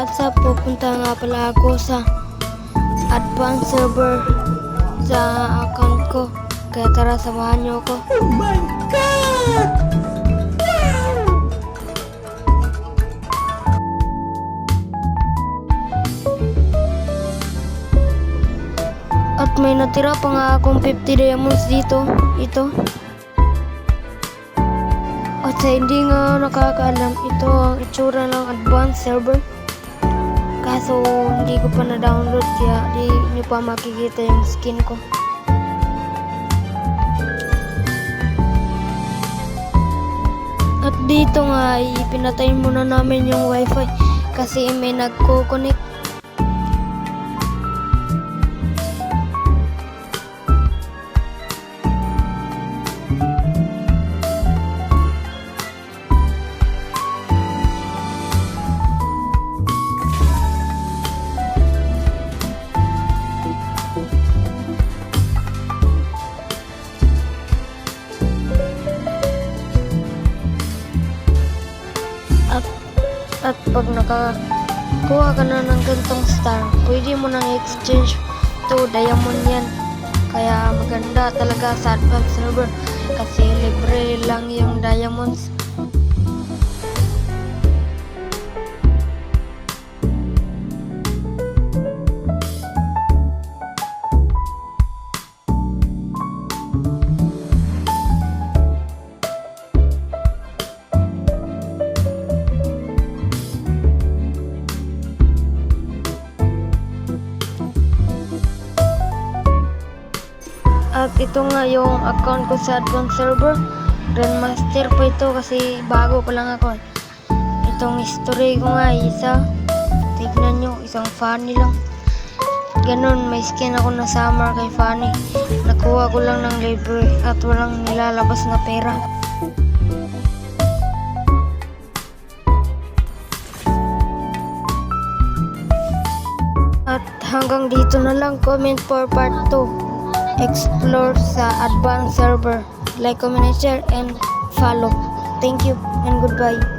what's up? Pupunta nga pala ako sa advanced server sa account ko. Kaya tara, samahan niyo ako. Oh my God! At may natira pa nga akong 50 diamonds dito. Ito. At sa hindi nga nakakaalam, ito ang itsura ng advanced server. Kaso hindi ko pa na-download kaya di nyo pa makikita yung skin ko. At dito nga ipinatay muna namin yung wifi kasi may nagko-connect. At pag nakakuha ka na ng gantong star, pwede mo nang exchange to diamond yan. Kaya maganda talaga sa advanced server kasi libre lang yung diamonds. At ito nga yung account ko sa advanced server. Grandmaster pa ito kasi bago pa lang ako. Itong history ko nga isa. Tignan nyo, isang funny lang. Ganon, may skin ako na summer kay funny. Nakuha ko lang ng libre at walang nilalabas na pera. At hanggang dito na lang. Comment for part 2. Explore sa advanced server. Like, comment, share, and follow. Thank you and goodbye.